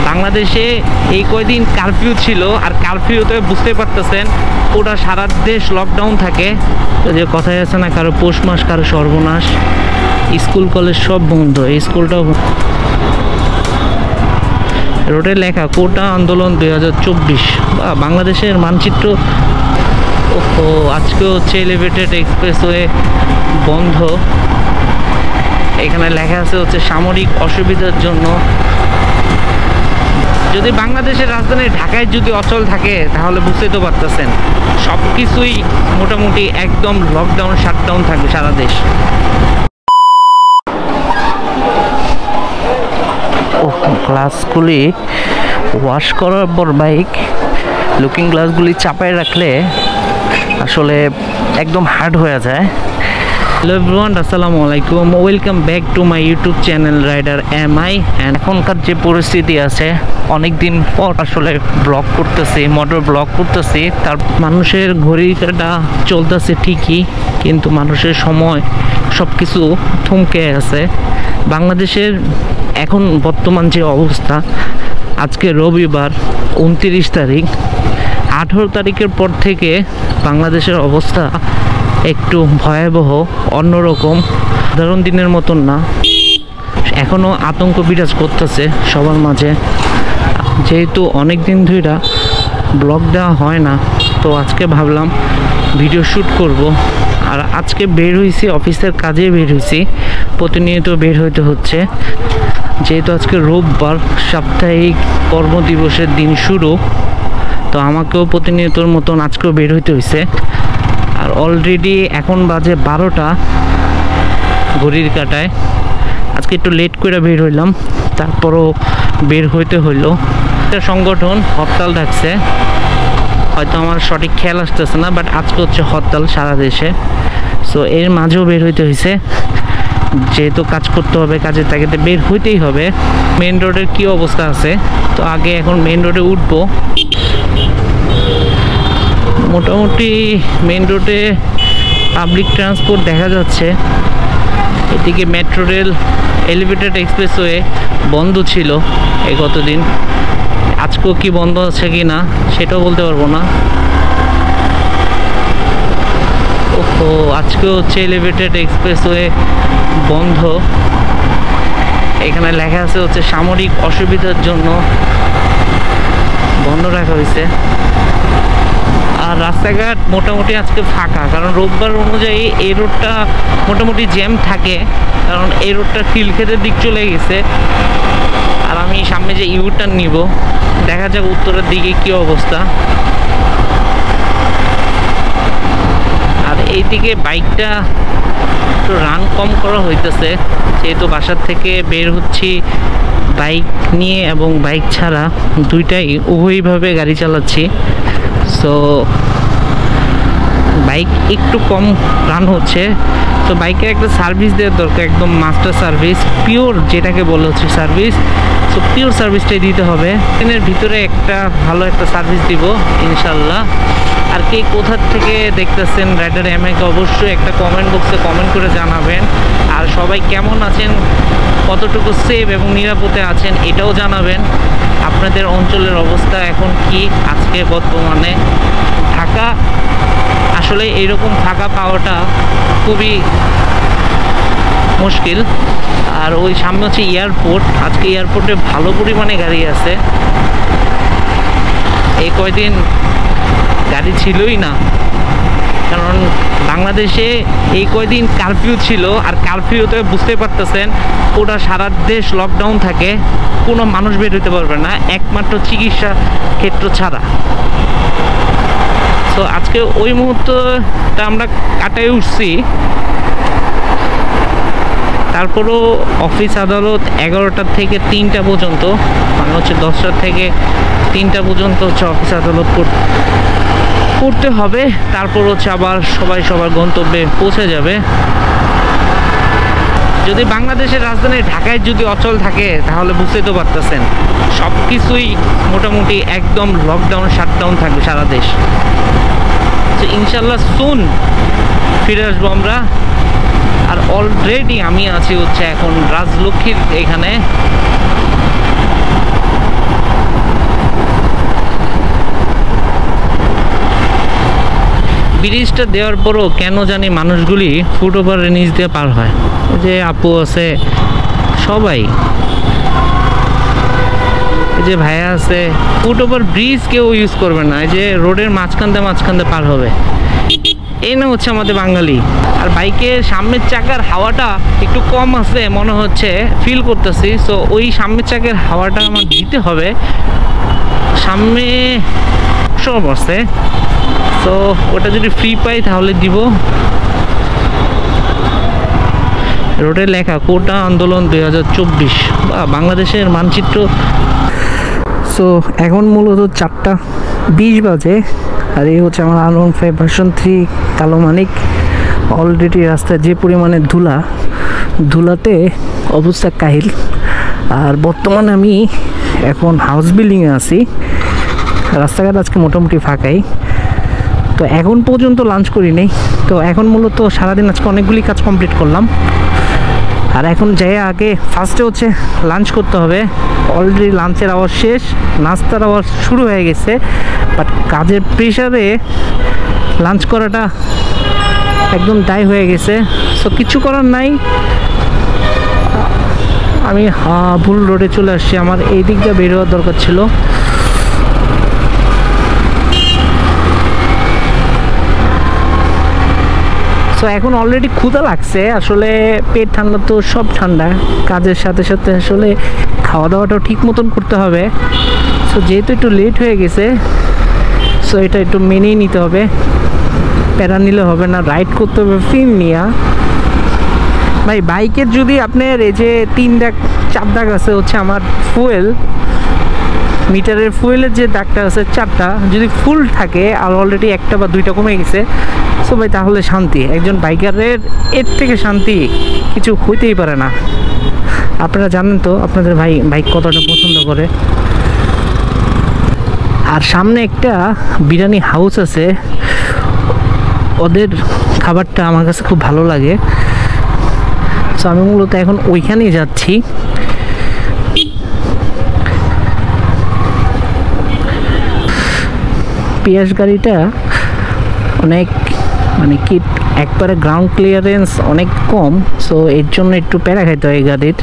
বাংলাদেশে এই কয়দিন কারফিউ ছিল, আর কারফিউতে বুঝতে পারতেছেন ওটা সারা দেশ লকডাউন থাকে। যে কথাই আছে না, কারো পৌষ মাস কারো সর্বনাশ, স্কুল কলেজ সব বন্ধ। এই স্কুলটাও রোডে লেখা কোটা আন্দোলন 2024। বাংলাদেশের মানচিত্র। ও আজকে হচ্ছে এলিভেটেড এক্সপ্রেসওয়ে বন্ধ। এখানে লেখা আছে হচ্ছে সামরিক অসুবিধার জন্য। যদি বাংলাদেশের রাজধানী ঢাকায় যদি অচল থাকে তাহলে বুঝতে তো পারতেছেন সব কিছুই মোটামুটি একদম লকডাউন শাটডাউন থাকবে সারা দেশ। গ্লাসগুলি ওয়াশ করার পর বাইক লুকিং গ্লাসগুলি চাপায় রাখলে আসলে একদম হার্ড হয়ে যায়। হ্যালো এভরিওয়ান, আসসালামু আলাইকুম, welcome back to my YouTube channel rider MI. And এখনকার যে পরিস্থিতি আছে, অনেক দিন পর আসলে ব্লগ করতেছি, মোটর ব্লগ করতেছি। তার মানুষের ঘড়িটা চলতেছে ঠিকই, কিন্তু মানুষের সময় সব কিছু থমকে আছে। বাংলাদেশের এখন বর্তমান যে অবস্থা, আজকে রবিবার 29 তারিখ, 18 তারিখের পর থেকে বাংলাদেশের অবস্থা একটু ভয়াবহ, অন্যরকম, সাধারণ দিনের মতন না। এখনও আতঙ্ক বিরাজ করতেছে সবার মাঝে। যেহেতু অনেক দিন ধরে ব্লগ দেওয়া হয় না, তো আজকে ভাবলাম ভিডিও শ্যুট করব। আর আজকে বের হয়েছি, অফিসের কাজে বের হয়েছি, প্রতিনিয়ত বের হইতে হচ্ছে। যেহেতু আজকে রোববার, সাপ্তাহিক কর্মদিবসের দিন শুরু, তো আমাকেও প্রতিনিয়তর মতন আজকেও বের হইতে হয়েছে। আর অলরেডি এখন বাজে 12টা ঘড়ির কাঁটায়। আজকে একটু লেট করে বের হইলাম, তারপরও বের হইতে হইলো। একটা সংগঠন হরতাল ডাকছে, হয়তো আমার সঠিক খেয়াল আসতেছে না, বাট আজকে হচ্ছে হরতাল সারা দেশে। সো এর মাঝেও বের হইতে হয়েছে, যেহেতু কাজ করতে হবে, কাজের তাগিদে বের হইতেই হবে। মেন রোডের কি অবস্থা আছে, তো আগে এখন মেন রোডে উঠবো। মোটামুটি মেন রোডে পাবলিক ট্রান্সপোর্ট দেখা যাচ্ছে। এদিকে মেট্রো রেল, এলিভেটেড এক্সপ্রেসওয়ে বন্ধ ছিল এই কতদিন। আজকেও কি বন্ধ আছে কি না সেটাও বলতে পারবো না। ও আজকে হচ্ছে এলিভেটেড এক্সপ্রেসওয়ে বন্ধ। এখানে লেখা আছে হচ্ছে সামরিক অসুবিধার জন্য বন্ধ রাখা হয়েছে। আর রাস্তাঘাট মোটামুটি আজকে ফাঁকা, কারণ রোববার অনুযায়ী এই রোডটা মোটামুটি জ্যাম থাকে, কারণ এই রোডটা খিলক্ষেতের দিক চলে গেছে। আর আমি সামনে যে ইউটার্ন নিব, দেখা যাক উত্তরের দিকে কি অবস্থা। আর এইদিকে বাইকটা একটু রান কম করা হইতেছে, যেহেতু বাসার থেকে বের হচ্ছি বাইক নিয়ে এবং বাইক ছাড়া, দুইটাই উভয়ভাবে গাড়ি চালাচ্ছি। সো বাইক একটু কম রান হচ্ছে। তো বাইকের একটা সার্ভিস দেওয়ার দরকার, একদম মাস্টার সার্ভিস, পিওর যেটাকে বলা হচ্ছে সার্ভিস। সো পিওর সার্ভিসটাই দিতে হবে। দিনের ভিতরে একটা ভালো একটা সার্ভিস দিব ইনশাল্লাহ। আর কে কোথা থেকে দেখতেছেন রাইডার এমআইকে অবশ্যই একটা কমেন্ট বক্সে কমেন্ট করে জানাবেন। আর সবাই কেমন আছেন, কতটুকু সেফ এবং নিরাপদে আছেন এটাও জানাবেন। আপনাদের অঞ্চলের অবস্থা এখন কি আজকে বর্তমানে। ঢাকা আসলে এইরকম ফাঁকা পাওয়াটা খুবই মুশকিল। আর ওই সামনে হচ্ছে এয়ারপোর্ট, আজকে এয়ারপোর্টে ভালো পরিমাণে গাড়ি আছে। এই কয়দিন গাড়ি ছিলই না, কারণ বাংলাদেশে এই কয়দিন কারফিউ ছিল, আর কারফিউতে বুঝতে পারতেছেন ওটা সারা দেশ লকডাউন থাকে, কোনো মানুষ বের হতে পারবে না একমাত্র চিকিৎসা ক্ষেত্র ছাড়া। তো আজকে ওই মুহূর্তটা আমরা কাটাই উঠছি। তারপরও অফিস আদালত 11টা থেকে 3টা পর্যন্ত, মানে হচ্ছে 10টা থেকে 3টা পর্যন্ত হচ্ছে অফিস আদালত করতে হবে। তারপর হচ্ছে আবার সবাই সবার গন্তব্যে পৌঁছে যাবে। যদি বাংলাদেশের রাজধানী ঢাকায় যদি অচল থাকে তাহলে বুঝতে তো পারতেছেন সব কিছুই মোটামুটি একদম লকডাউন শাটডাউন থাকবে সারা দেশ। তো ইনশাল্লাহ সুন ফিরে আসবো আমরা। আর অলরেডি আমি আছি হচ্ছে এখন রাজলক্ষ্মীর এখানে। ব্রিজটা দেওয়ার পরও কেন জানি মানুষগুলি ফুটওভারের নিচ দিয়ে পার হয়। যে আপু আছে, সবাই, যে ভাইয়া আছে, ফুটওভার ব্রিজ কেউ ইউজ করবে না, এই যে রোডের মাঝখান পার হবে। এই না হচ্ছে আমাদের বাঙালি। আর বাইকের সামনের চাকার হাওয়াটা একটু কম আছে মনে হচ্ছে, ফিল করতেছি। সো ওই সামনের চাকার হাওয়াটা আমার দিতে হবে। সামনে সব আছে, তো ওটা যদি ফ্রি পাই তাহলে দিব। রোডে লেখা কোটা আন্দোলন 2024, বা বাংলাদেশের মানচিত্র। সো এখন মূলত 4:20 বাজে, আর এই হচ্ছে আমার R15 ভার্সন 3 কালো মানিক। অলরেডি রাস্তায় যে পরিমাণে ধুলাতে অবস্থা কাহিল। আর বর্তমানে আমি এখন হাউস বিল্ডিংয়ে আছি। রাস্তাঘাট আজকে মোটামুটি ফাঁকাই। তো এখন পর্যন্ত লাঞ্চ করি নাই। তো এখন মূলত সারাদিন আজকে অনেকগুলি কাজ কমপ্লিট করলাম। আর এখন যাই আগে ফার্স্টে হচ্ছে লাঞ্চ করতে হবে। অলরেডি লাঞ্চের আওয়াজ শেষ, নাস্তার আওয়াজ শুরু হয়ে গেছে, বাট কাজের প্রেশারে লাঞ্চ করাটা একদম দায় হয়ে গেছে। সো কিছু করার নাই, আমি ভুল রোডে চলে আসছি। আমার এই দিক দিয়ে বের হওয়ার দরকার ছিল। তো এখন অলরেডি ক্ষুধা লাগছে, আসলে পেট ঠান্ডা তো সব ঠান্ডা, কাজের সাথে সাথে আসলে খাওয়া দাওয়াটাও ঠিক মতন করতে হবে। সো যেহেতু একটু লেট হয়ে গেছে, সো এটা একটু মেনেই নিতে হবে, প্যারা নিলে হবে না, রাইড করতে হবে ফিল্ম নিয়ে। ভাই বাইকের যদি আপনার এই যে 3 দাগ 4 দাগ আছে হচ্ছে আমার ফুয়েল মিটারের, ফুয়েলের যে দাগটা আছে 4টা যদি ফুল থাকে, আর অলরেডি 1টা বা 2টা কমে গেছে, সো ভাই তাহলে শান্তি। একজন বাইকারের এর থেকে শান্তি কিছু হইতেই পারে না। আপনারা জানেন তো আপনাদের ভাই বাইক কতটা পছন্দ করে। আর সামনে একটা বিরিয়ানি হাউস আছে, ওদের খাবারটা আমার কাছে খুব ভালো লাগে। সো আমি মূলত এখন ওইখানেই যাচ্ছি। পিয়াস গাড়িটা অনেক মানে কি একবারে গ্রাউন্ড ক্লিয়ারেন্স অনেক কম, সো এর জন্য একটু প্যারা খাইতে হয় গাড়ির।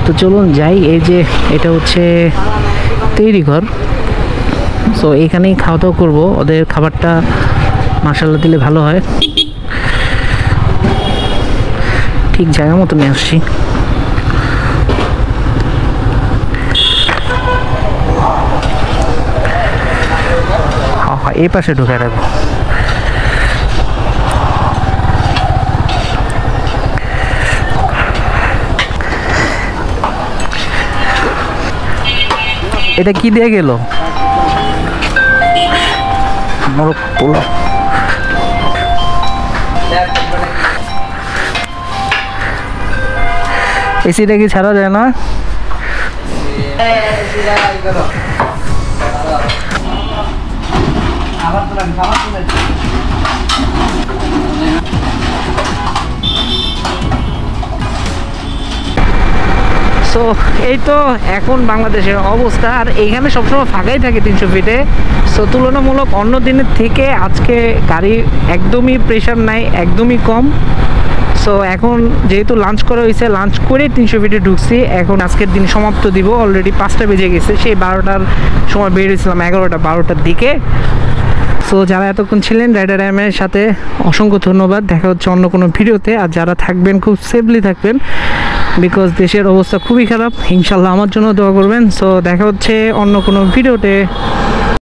তো চলুন যাই। এই যে এটা হচ্ছে তৈরি ঘর, সো এইখানেই খাওয়া দাওয়া করবো। ওদের খাবারটা মাশাআল্লাহ দিলে ভালো হয়। ঠিক জায়গা মতো নিয়ে আসছি। এই পাশে ঢুকে রাখবো। এটা কি দিয়ে গেল? মোরগ পোলাও। এসিটা কি ছাড়া যায় না? সো এই তো এখন বাংলাদেশের অবস্থা। আর এইখানে সবসময় ফাঁকাই থাকে 300 ফিটে। সো তুলনামূলক অন্য দিনের থেকে আজকে গাড়ি একদমই প্রেশার নাই, একদমই কম। সো এখন যেহেতু লাঞ্চ করা হয়েছে, লাঞ্চ করে 300 ফিটে ঢুকছি। এখন আজকের দিন সমাপ্ত দিব। অলরেডি 5টা বেজে গেছে, সেই 12টার সময় বের হয়েছিলাম, 11টা 12টার দিকে। সো যারা এতক্ষণ ছিলেন রাইডার এর সাথে অসংখ্য ধন্যবাদ। দেখা হচ্ছে অন্য কোনো ভিডিওতে। আর যারা থাকবেন খুব সেফলি থাকবেন, বিকজ দেশের অবস্থা খুবই খারাপ। ইনশাল্লাহ আমার জন্য দোয়া করবেন। সো দেখা হচ্ছে অন্য কোনো ভিডিওতে।